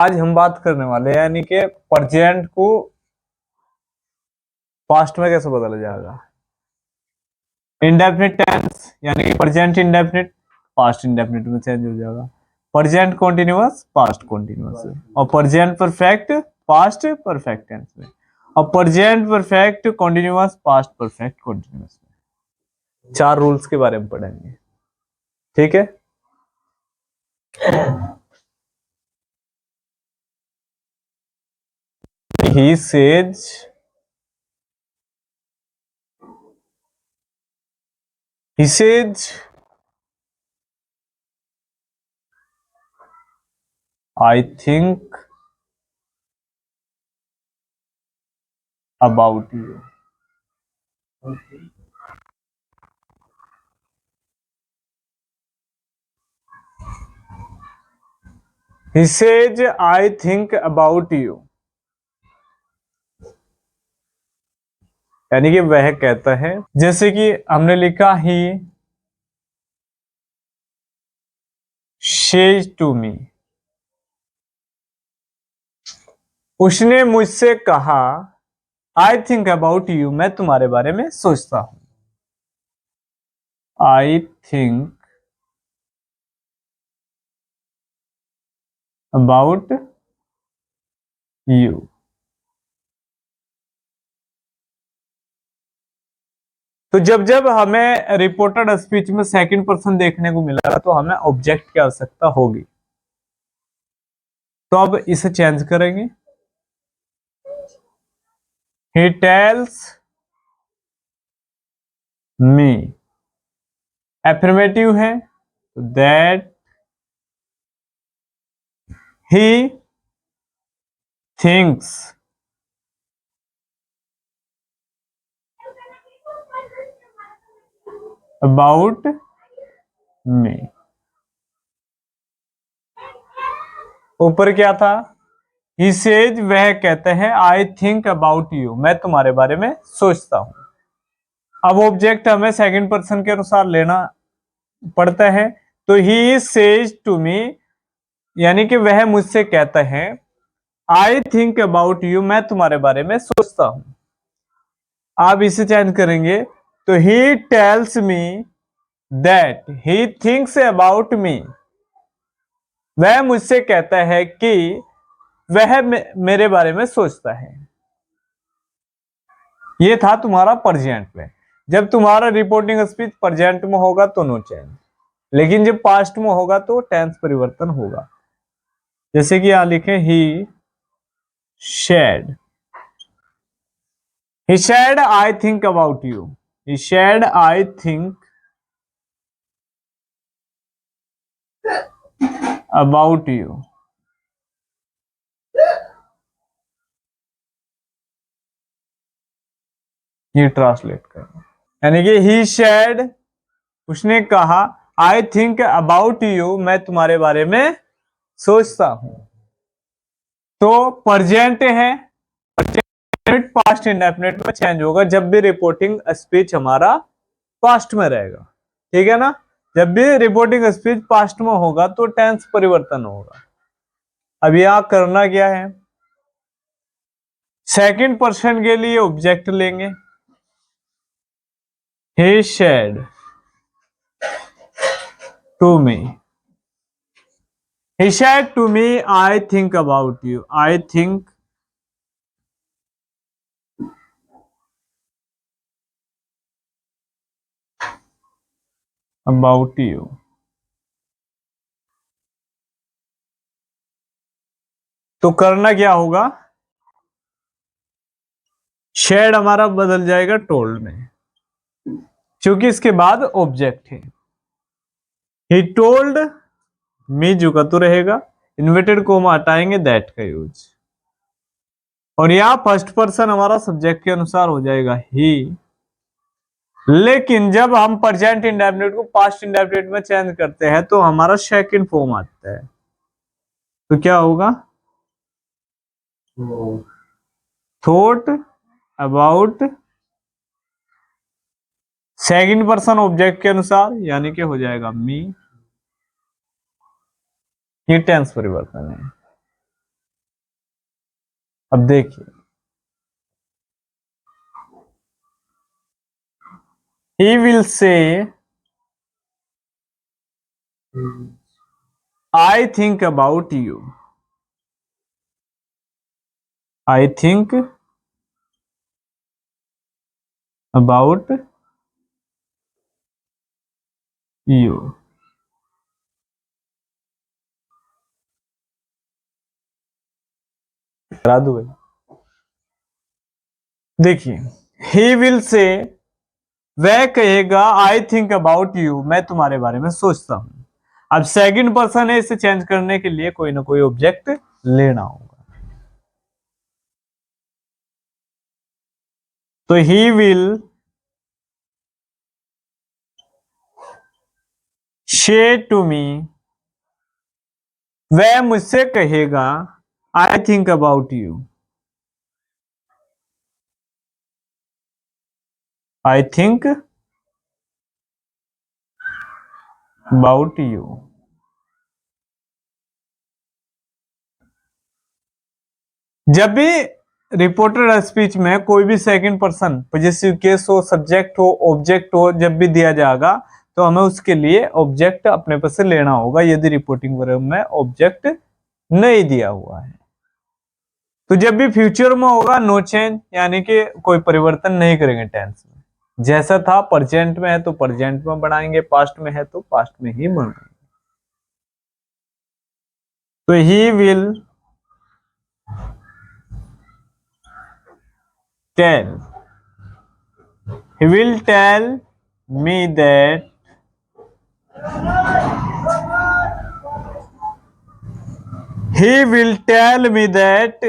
आज हम बात करने वाले हैं यानी कि प्रेजेंट को पास्ट में कैसे बदला जाएगा। इंडेफिनिट टेंस यानी कि प्रेजेंट इंडेफिनिट पास्ट इंडेफिनिट में चेंज हो जाएगा। प्रेजेंट कॉन्टिन्यूअस पास्ट कॉन्टिन्यूअस में, और present perfect past perfect tense में, और present perfect continuous past perfect continuous में। 4 रूल्स के बारे में पढ़ेंगे, ठीक है। He says I think about you. He says I think about you, यानी कि वह कहता है, जैसे कि हमने लिखा ही says to me, उसने मुझसे कहा I think about you, मैं तुम्हारे बारे में सोचता हूं। I think about you। तो जब जब हमें रिपोर्टेड स्पीच में सेकंड पर्सन देखने को मिलेगा तो हमें ऑब्जेक्ट की आवश्यकता होगी। तो अब इसे चेंज करेंगे। He tells me, एफर्मेटिव है that he thinks about me। ऊपर क्या था? He says, वह कहते हैं I think about you, मैं तुम्हारे बारे में सोचता हूं। अब ऑब्जेक्ट हमें सेकंड पर्सन के अनुसार लेना पड़ता है। तो he says to me, यानी कि वह मुझसे कहता है I think about you, मैं तुम्हारे बारे में सोचता हूं। आप इसे चेंज करेंगे तो he tells me that he thinks about me, वह मुझसे कहता है कि वह मेरे बारे में सोचता है। ये था तुम्हारा प्रेजेंट में। जब तुम्हारा रिपोर्टिंग स्पीच प्रेजेंट में होगा तो नो चेंज, लेकिन जब पास्ट में होगा तो टेंस परिवर्तन होगा। जैसे कि यहां लिखे he said I think about you. He said I think about you. ये ट्रांसलेट करो, यानी कि ही शेड, उसने कहा आई थिंक अबाउट यू, मैं तुम्हारे बारे में सोचता हूं। तो प्रेजेंट है, पास्ट इंडेफिनिट में चेंज होगा जब भी रिपोर्टिंग स्पीच हमारा पास्ट में रहेगा, ठीक है ना। जब भी रिपोर्टिंग स्पीच पास्ट में होगा तो टेंस परिवर्तन होगा। अब यहां करना क्या है, सेकंड पर्सन के लिए ऑब्जेक्ट लेंगे। He said to me, he said to me I think about you, I think about you। तो करना क्या होगा, शेड हमारा बदल जाएगा टोल्ड में, क्योंकि इसके बाद ऑब्जेक्ट है। ही टोल्ड मी जुका तो रहेगा, इन्वर्टेड कोमा हटाएंगे दैट का यूज, और यहां फर्स्ट पर्सन हमारा सब्जेक्ट के अनुसार हो जाएगा ही। लेकिन जब हम प्रेजेंट इंडेफिनिट को पास्ट इंडेफिनिट में चेंज करते हैं तो हमारा सेकंड फॉर्म आता है। तो क्या होगा, thought about, second person object के अनुसार, यानी कि हो जाएगा मी। ये टेंस परिवर्तन है। अब देखिए, he will say I think about you. I think about you. करा दो भाई। देखिए, he will say, वह कहेगा आई थिंक अबाउट यू, मैं तुम्हारे बारे में सोचता हूं। अब सेकंड पर्सन है, इसे चेंज करने के लिए कोई ना कोई ऑब्जेक्ट लेना होगा। तो he will say to me, वह मुझसे कहेगा आई think about you. I think about you. जब भी रिपोर्टेड स्पीच में कोई भी सेकंड पर्सन, पॉजेसिव केस हो, सब्जेक्ट हो, ऑब्जेक्ट हो, जब भी दिया जाएगा तो हमें उसके लिए ऑब्जेक्ट अपने पास से लेना होगा, यदि रिपोर्टिंग वर्ब में ऑब्जेक्ट नहीं दिया हुआ है। तो जब भी फ्यूचर में होगा नो चेंज, यानी कि कोई परिवर्तन नहीं करेंगे टेंस में। जैसा था प्रेजेंट में है तो प्रेजेंट में बढ़ाएंगे, पास्ट में है तो पास्ट में ही बढ़ाएंगे। तो he will tell, he will tell me that he will tell me that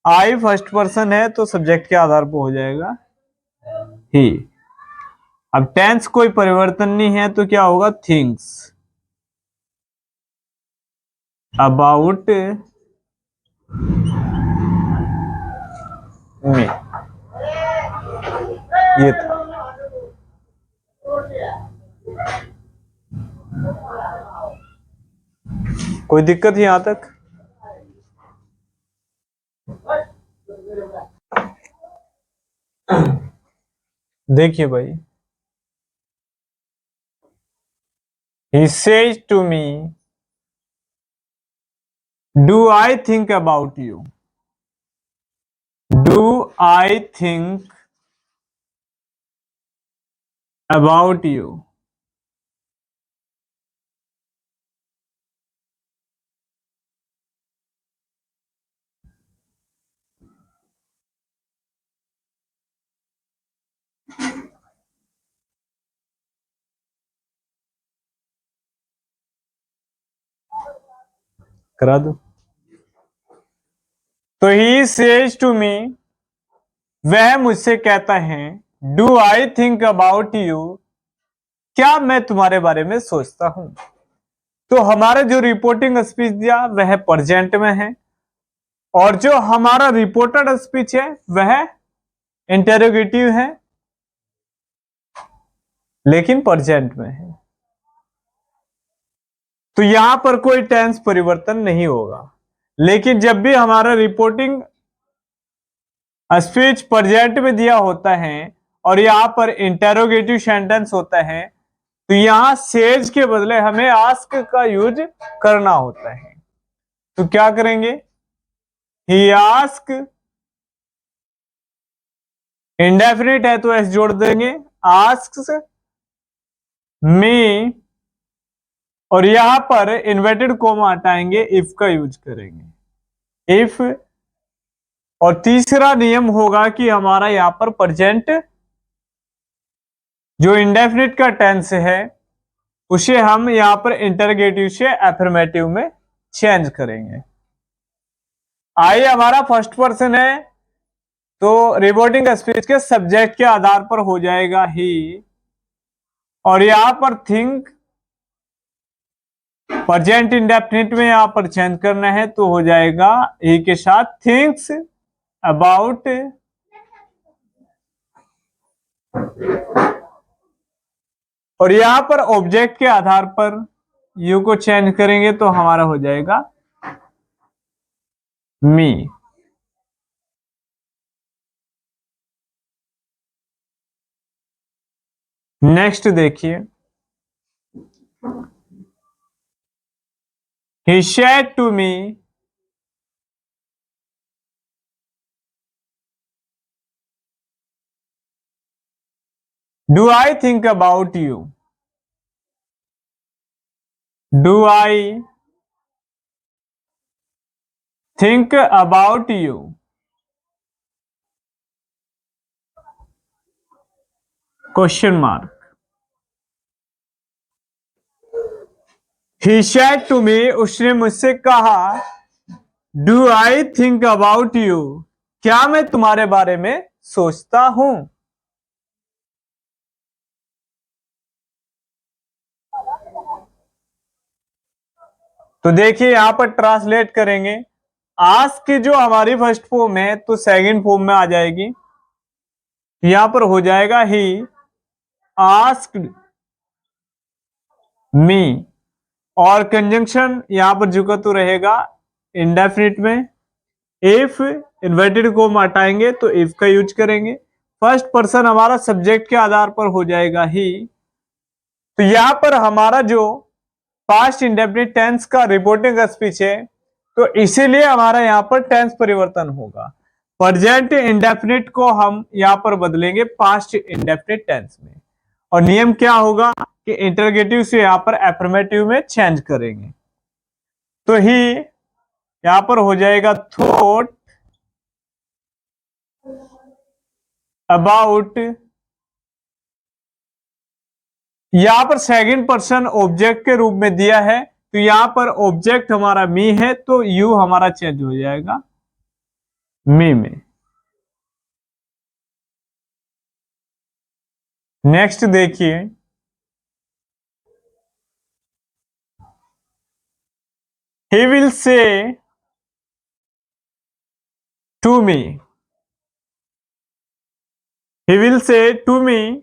I first person है तो सब्जेक्ट के आधार पर हो जाएगा ही। अब टेंस कोई परिवर्तन नहीं है तो क्या होगा, थिंग्स अबाउट मी, ये था। कोई दिक्कत यहां तक? देखिए भाई, he says to me do I think about you, do I think about you। करा दो। तो ही सेज टू मी, वह मुझसे कहता है do I think about you, क्या मैं तुम्हारे बारे में सोचता हूं। तो हमारा जो रिपोर्टिंग स्पीच दिया वह प्रेजेंट में है, और जो हमारा रिपोर्टेड स्पीच है वह इंटेरोगेटिव है लेकिन प्रेजेंट में है। तो यहां पर कोई टेंस परिवर्तन नहीं होगा। लेकिन जब भी हमारा रिपोर्टिंग स्पीच प्रेजेंट में दिया होता है और यहां पर इंटेरोगेटिव सेंटेंस होता है तो यहां सेज के बदले हमें आस्क का यूज करना होता है। तो क्या करेंगे, ही आस्क, इंडेफिनिट है तो एस जोड़ देंगे, आस्क्स मी, और यहां पर इन्वर्टेड कोमा हटाएंगे, इफ का यूज करेंगे, इफ। और तीसरा नियम होगा कि हमारा यहां पर प्रेजेंट जो इंडेफिनिट का टेंस है उसे हम यहां पर इंटरगेटिव से एफर्मेटिव में चेंज करेंगे। आई हमारा फर्स्ट पर्सन है तो रिपोर्टिंग स्पीच के सब्जेक्ट के आधार पर हो जाएगा ही, और यहां पर थिंक प्रेजेंट इंडेफिनिट में यहां पर चेंज करना है तो हो जाएगा ही के साथ थिंक्स अबाउट, और यहां पर ऑब्जेक्ट के आधार पर यू को चेंज करेंगे तो हमारा हो जाएगा मी। नेक्स्ट देखिए, he said to me, do I think about you? Do I think about you? Question mark. He said to me, उसने मुझसे कहा, do I think about you, क्या मैं तुम्हारे बारे में सोचता हूं? तो देखिए यहां पर ट्रांसलेट करेंगे, आस्क की जो हमारी फर्स्ट फॉर्म है तो सेकंड फॉर्म में आ जाएगी, यहां पर हो जाएगा ही आस्क्ड मी, और कंजंक्शन यहां पर झुका तो रहेगा इंडेफिनिट में। इफ इन्वर्टेड को हम हटाएंगे तो इफ का यूज करेंगे। फर्स्ट पर्सन हमारा सब्जेक्ट के आधार पर हो जाएगा ही। तो यहां पर हमारा जो पास्ट इंडेफिनिट टेंस का रिपोर्टिंग स्पीच है, तो इसीलिए हमारा यहां पर टेंस परिवर्तन होगा। प्रेजेंट इंडेफिनिट को हम यहां पर बदलेंगे पास्ट इंडेफिनिट टेंस में, और नियम क्या होगा कि इंटरगेटिव से यहां पर एफर्मेटिव में चेंज करेंगे। तो ही यहां पर हो जाएगा थॉट अबाउट, यहां पर सेकंड पर्सन ऑब्जेक्ट के रूप में दिया है, तो यहां पर ऑब्जेक्ट हमारा मी है तो यू हमारा चेंज हो जाएगा मी में। नेक्स्ट देखिए, he will say to me, he will say to me,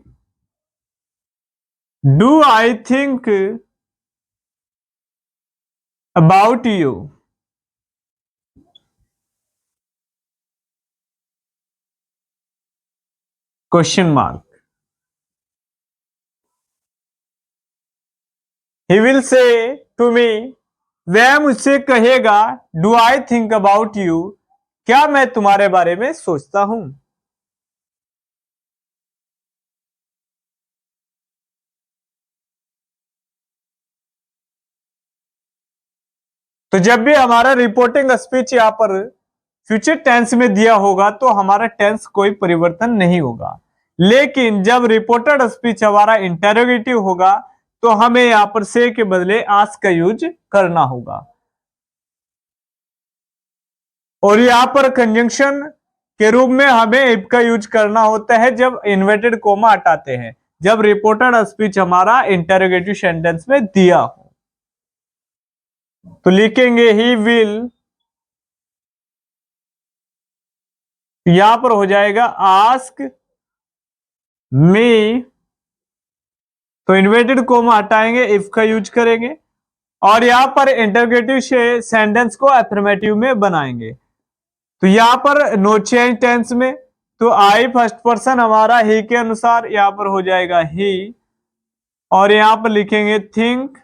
do I think about you? Question mark. He will say to me, वह मुझसे कहेगा, do I think about you, क्या मैं तुम्हारे बारे में सोचता हूं? तो जब भी हमारा रिपोर्टिंग स्पीच यहां पर फ्यूचर टेंस में दिया होगा तो हमारा टेंस कोई परिवर्तन नहीं होगा, लेकिन जब रिपोर्टेड स्पीच हमारा इंटेरोगेटिव होगा तो हमें यहां पर से के बदले आस्क का यूज करना होगा। और यहां पर कंजंक्शन के रूप में हमें इफ का यूज करना होता है जब इन्वर्टेड कोमा हटाते हैं, जब रिपोर्टेड स्पीच हमारा इंटेरोगेटिव सेंटेंस में दिया हो। तो लिखेंगे ही विल, यहां पर हो जाएगा आस्क मी, तो इन्वर्टेड कोमा हटाएंगे, इफ का यूज करेंगे, और यहां पर इंटरगेटिव से सेंटेंस को अफर्मेटिव में बनाएंगे। तो यहां पर नो चेंज टेंस में, तो आई फर्स्ट पर्सन हमारा ही के अनुसार यहां पर हो जाएगा ही, और यहां पर लिखेंगे थिंक,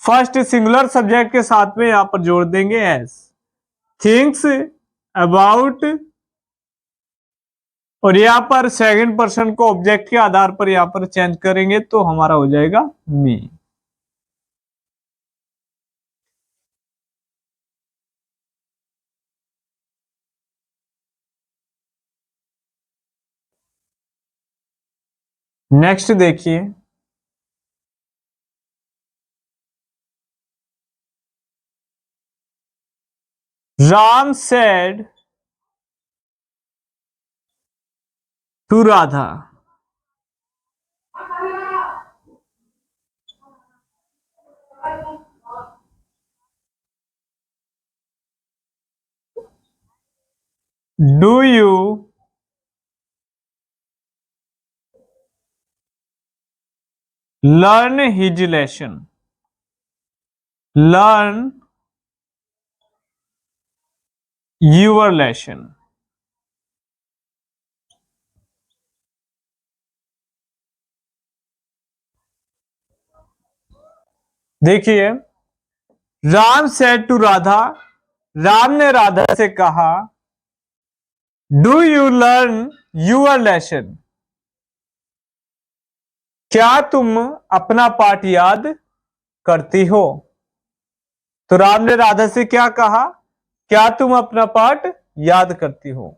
फर्स्ट सिंगुलर सब्जेक्ट के साथ में यहां पर जोड़ देंगे एस, थिंक्स अबाउट, और यहां पर सेकंड पर्सन को ऑब्जेक्ट के आधार पर यहां पर चेंज करेंगे तो हमारा हो जाएगा मी। नेक्स्ट देखिए, Ram said to Radha, do you learn his lesson, learn your lesson. देखिए, राम सेड टू राधा, राम ने राधा से कहा, do you learn your lesson, क्या तुम अपना पाठ याद करती हो। तो राम ने राधा से क्या कहा, क्या तुम अपना पाठ याद करती हो।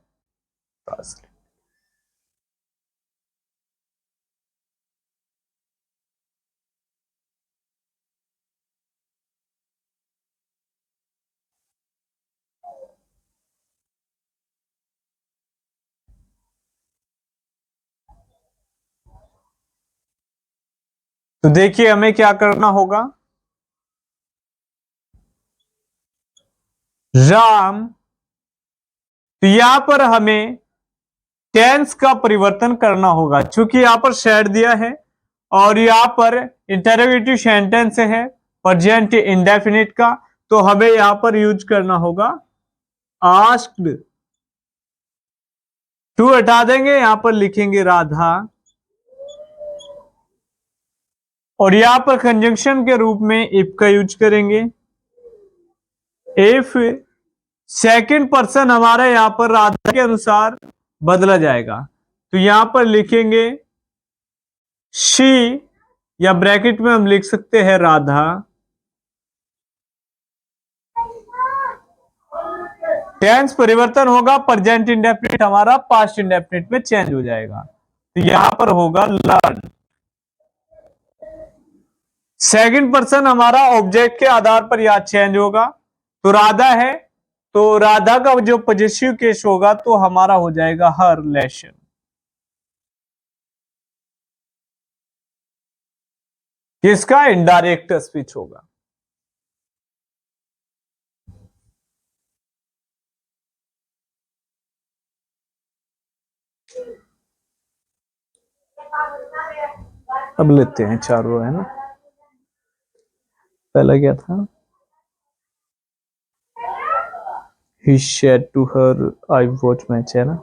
तो देखिए हमें क्या करना होगा, राम, तो यहां पर हमें टेंस का परिवर्तन करना होगा, चूंकि यहां पर शेड दिया है और यहां पर इंटरोगेटिव सेंटेंस है प्रेजेंट इंडेफिनिट का, तो हमें यहां पर यूज करना होगा आस्क्ड। टू हटा देंगे, यहां पर लिखेंगे राधा, और यहां पर कंजंक्शन के रूप में इफ का यूज करेंगे। इफ सेकंड पर्सन हमारा यहां पर राधा के अनुसार बदला जाएगा, तो यहां पर लिखेंगे शी, या ब्रैकेट में हम लिख सकते हैं राधा। टेंस परिवर्तन होगा, प्रेजेंट इंडेफिनिट हमारा पास्ट इंडेफिनिट में चेंज हो जाएगा, तो यहां पर होगा लर्न। सेकंड पर्सन हमारा ऑब्जेक्ट के आधार पर यहां चेंज होगा, तो राधा है, तो राधा का जो पॉजेसिव केस होगा तो हमारा हो जाएगा हर लेशन। किसका, इनडायरेक्ट स्पीच होगा। अब लेते हैं चारों, है ना। पहला क्या था, he said to her I watch match, है ना।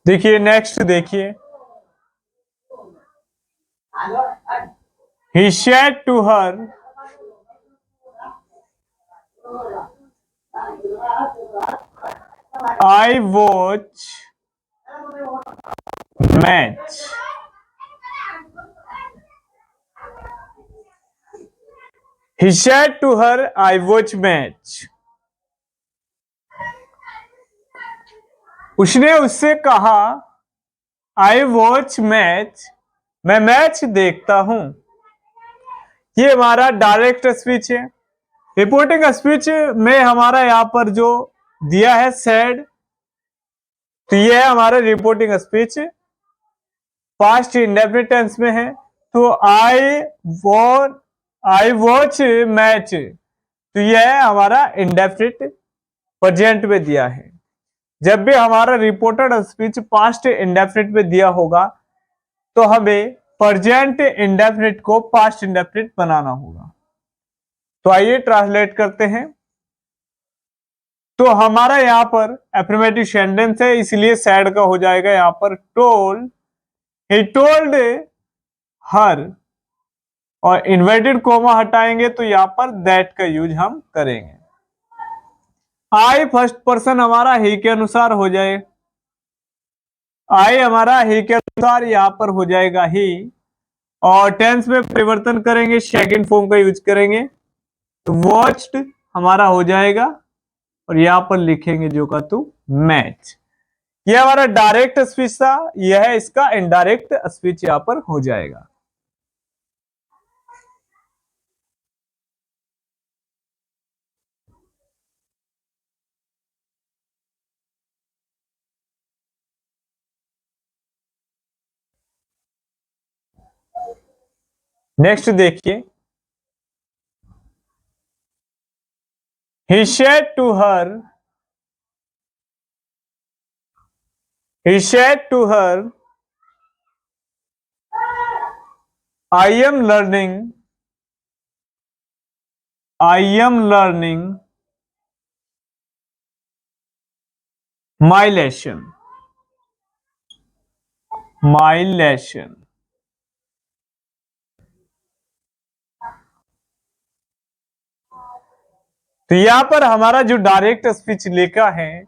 देखिए नेक्स्ट, देखिए he said to her, I watch match। He said to her, I watch match। उसने उससे कहा, आई वॉच मैच, मैं मैच देखता हूं। ये हमारा डायरेक्ट स्पीच है। रिपोर्टिंग स्पीच में हमारा यहां पर जो दिया है सेड, तो ये है हमारा reporting speech, past indefinite tense में है। तो आई वॉच मैच, तो यह है हमारा इंडेफिनिट प्रेजेंट में दिया है। जब भी हमारा रिपोर्टेड स्पीच पास्ट इंडेफिनिट में दिया होगा तो हमें प्रेजेंट इंडेफिनिट को पास्ट इंडेफिनिट बनाना होगा। तो आइए ट्रांसलेट करते हैं। तो हमारा यहां पर एफर्मेटिव सेंटेंस है, इसलिए सैड का हो जाएगा यहां पर टोल्ड, ही टोल्ड हर, और इन्वर्टेड कोमा हटाएंगे तो यहां पर दैट का यूज हम करेंगे। आई फर्स्ट पर्सन हमारा ही के अनुसार हो जाए, आई हमारा ही के अनुसार यहां पर हो जाएगा ही, और टेंस में परिवर्तन करेंगे, सेकंड फॉर्म का यूज करेंगे, तो वॉच्ड हमारा हो जाएगा, और यहां पर लिखेंगे जो का तू मैच। यह हमारा डायरेक्ट स्पीच था, यह है इसका इनडायरेक्ट स्पीच यहां पर हो जाएगा। नेक्स्ट देखिए, He said to her, he said to her, I am learning, I am learning my lesson, my lesson. तो यहां पर हमारा जो डायरेक्ट स्पीच लिखा है,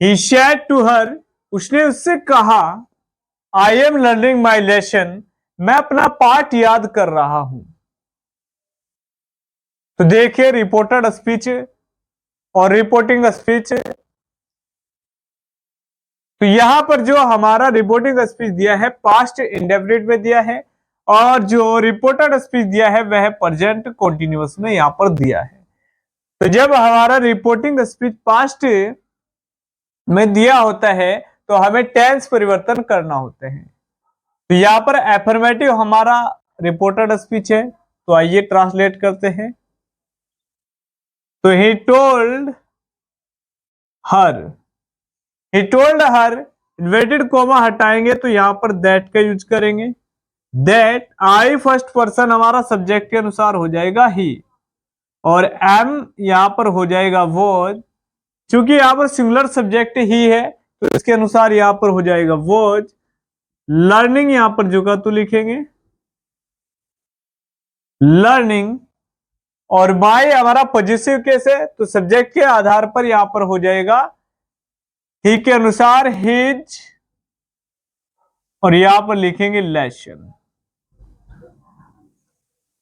he said to her, उसने उससे कहा, I am learning my lesson, मैं अपना पाठ याद कर रहा हूं। तो देखिए रिपोर्टेड स्पीच और रिपोर्टिंग स्पीच। तो यहां पर जो हमारा रिपोर्टिंग स्पीच दिया है पास्ट इंडेफिनिट में दिया है, और जो रिपोर्टेड स्पीच दिया है वह प्रेजेंट कंटीन्यूअस में यहां पर दिया है। तो जब हमारा रिपोर्टिंग स्पीच पास्ट में दिया होता है तो हमें टेंस परिवर्तन करना होते हैं। तो यहां पर एफर्मेटिव हमारा रिपोर्टेड स्पीच है, तो आइए ट्रांसलेट करते हैं। तो he told her, he told her, inverted coma हटाएंगे तो यहां पर दैट का यूज करेंगे। दैट आई फर्स्ट पर्सन हमारा सब्जेक्ट के अनुसार हो जाएगा ही, और एम यहां पर हो जाएगा वॉज। क्योंकि यहां पर सिंगुलर सब्जेक्ट ही है तो इसके अनुसार यहां पर हो जाएगा वॉज। लर्निंग यहां पर जो का तो लिखेंगे लर्निंग, और बाय हमारा पॉजिटिव केस है तो सब्जेक्ट के आधार पर यहां पर हो जाएगा ही के अनुसार हिज, और यहां पर लिखेंगे लेसन।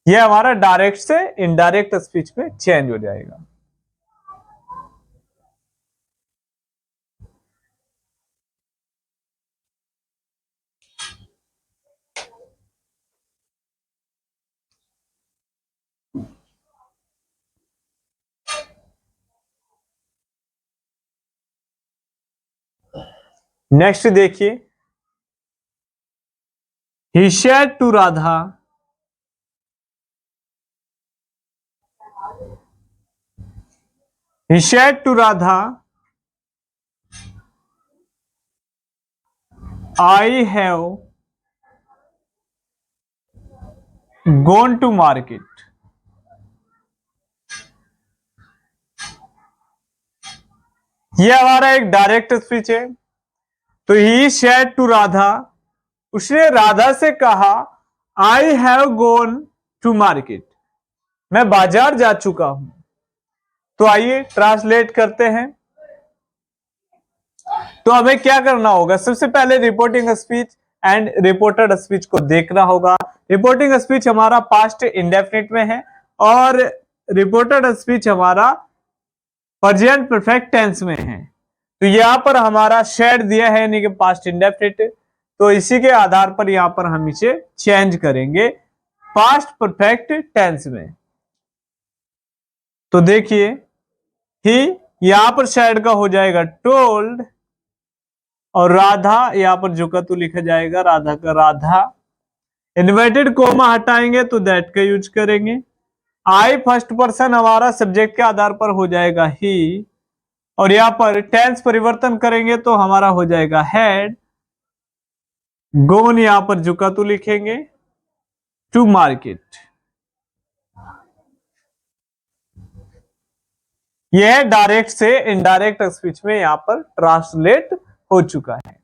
यह हमारा डायरेक्ट से इनडायरेक्ट स्पीच में चेंज हो जाएगा। नेक्स्ट देखिए, he said to Radha, he said to Radha, I have gone to market। यह हमारा एक डायरेक्ट स्पीच है। तो ही सेड टू राधा, उसने राधा से कहा, I have gone to market, मैं बाजार जा चुका हूं। तो आइए ट्रांसलेट करते हैं। तो हमें क्या करना होगा, सबसे पहले reporting speech and reported speech को देखना होगा। रिपोर्टिंग स्पीच हमारा पास्ट इंडेफिनिट में है और रिपोर्टेड स्पीच हमारा प्रेजेंट परफेक्ट टेंस में है। तो यहां पर हमारा शेड दिया है यानी कि पास्ट इंडेफिनिट, तो इसी के आधार पर यहां पर हम इसे चेंज करेंगे पास्ट परफेक्ट टेंस में। तो देखिए ही यहां पर शेड का हो जाएगा टोल्ड, और राधा यहां पर जो का तो लिखा जाएगा राधा का राधा। इन्वर्टेड कोमा हटाएंगे तो दैट का यूज करेंगे। आई फर्स्ट पर्सन हमारा सब्जेक्ट के आधार पर हो जाएगा ही, और यहां पर टेंस परिवर्तन करेंगे तो हमारा हो जाएगा हैड। गोन यहां पर जो का तो लिखेंगे टू मार्केट। यह डायरेक्ट से इनडायरेक्ट स्पीच में यहां पर ट्रांसलेट हो चुका है।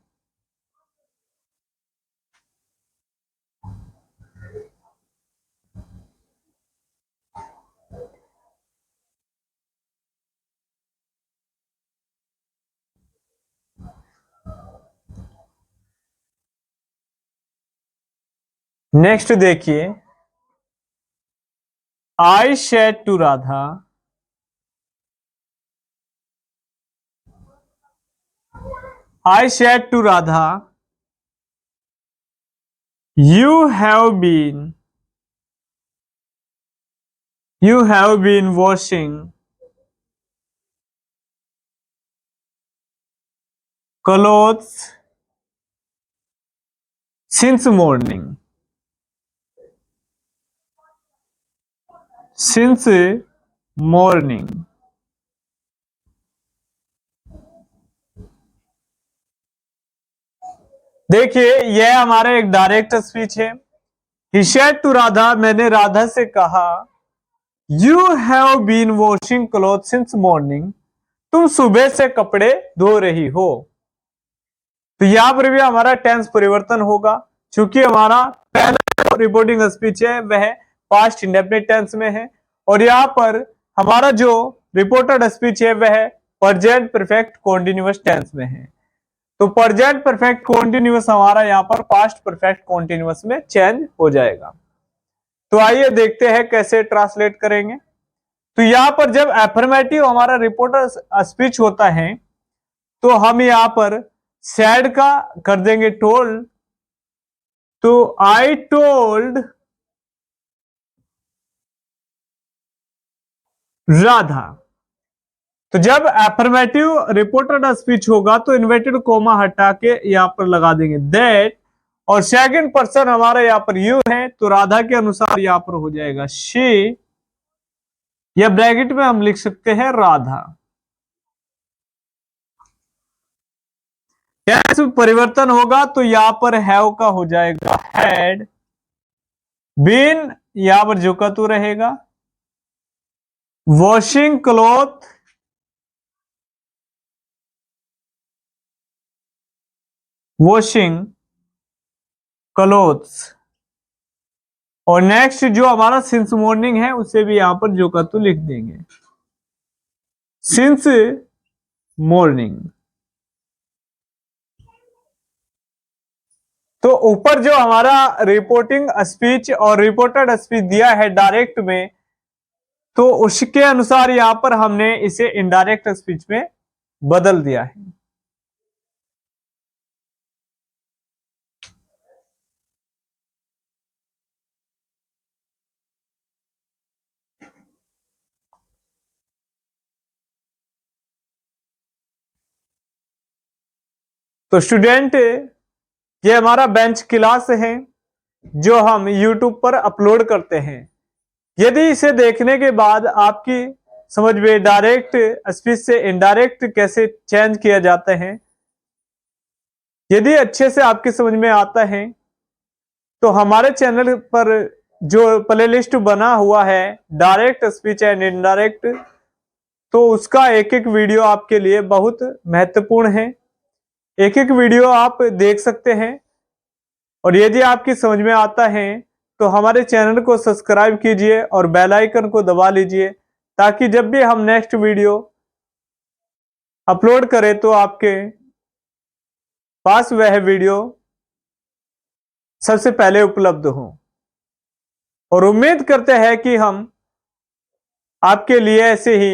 नेक्स्ट देखिए, I said to Radha, I said to Radha, you have been washing clothes since morning, since morning। देखिए यह हमारा एक डायरेक्ट स्पीच है। He said to राधा, मैंने राधा से कहा, You have been washing clothes since morning, तुम सुबह से कपड़े धो रही हो। तो यहां पर भी हमारा टेंस परिवर्तन होगा, क्योंकि हमारा पहला रिपोर्टिंग स्पीच है वह पास्ट इंडेफिनिट टेंस में है, और यहाँ पर हमारा जो रिपोर्टेड स्पीच है वह प्रेजेंट परफेक्ट कॉन्टिन्यूअस टेंस में है। तो प्रेजेंट परफेक्ट कॉन्टिन्यूअस हमारा यहाँ पर पास्ट परफेक्ट कॉन्टिन्यूअस में चेंज हो जाएगा। तो आइए देखते हैं कैसे ट्रांसलेट करेंगे। तो यहाँ पर जब एफर्मेटिव हमारा रिपोर्टर स्पीच होता है तो हम यहाँ पर सैड का कर देंगे टोल्ड। तो आई टोल्ड राधा। तो जब एफर्मेटिव रिपोर्टेड स्पीच होगा तो इन्वर्टेड कोमा हटा के यहां पर लगा देंगे दैट, और सेकंड पर्सन हमारा यहां पर यू है तो राधा के अनुसार यहां पर हो जाएगा शी, या ब्रैकेट में हम लिख सकते हैं राधा। टेंस परिवर्तन होगा तो यहां पर हैव का हो जाएगा हैड, बीन यहां पर जो का तू रहेगा, वॉशिंग क्लॉथ वॉशिंग क्लोथ्स, और नेक्स्ट जो हमारा सिंस मॉर्निंग है उसे भी यहां पर जो का तू लिख देंगे सिंस मॉर्निंग। तो ऊपर जो हमारा रिपोर्टिंग स्पीच और रिपोर्टेड स्पीच दिया है डायरेक्ट में, तो उसके अनुसार यहां पर हमने इसे इनडायरेक्ट स्पीच में बदल दिया है। तो स्टूडेंट ये हमारा बेंच क्लास है जो हम YouTube पर अपलोड करते हैं। यदि इसे देखने के बाद आपकी समझ में डायरेक्ट स्पीच से इनडायरेक्ट कैसे चेंज किया जाता है, यदि अच्छे से आपकी समझ में आता है तो हमारे चैनल पर जो प्लेलिस्ट बना हुआ है डायरेक्ट स्पीच एंड इनडायरेक्ट, तो उसका एक एक वीडियो आपके लिए बहुत महत्वपूर्ण है। एक एक वीडियो आप देख सकते हैं, और यदि आपकी समझ में आता है तो हमारे चैनल को सब्सक्राइब कीजिए और बेल आइकन को दबा लीजिए, ताकि जब भी हम नेक्स्ट वीडियो अपलोड करें तो आपके पास वह वीडियो सबसे पहले उपलब्ध हो। और उम्मीद करते हैं कि हम आपके लिए ऐसे ही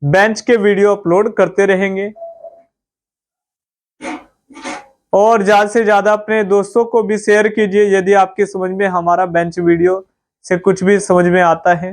बेंच के वीडियो अपलोड करते रहेंगे, और ज्यादा से ज्यादा अपने दोस्तों को भी शेयर कीजिए यदि आपकी समझ में हमारा बेंच वीडियो से कुछ भी समझ में आता है।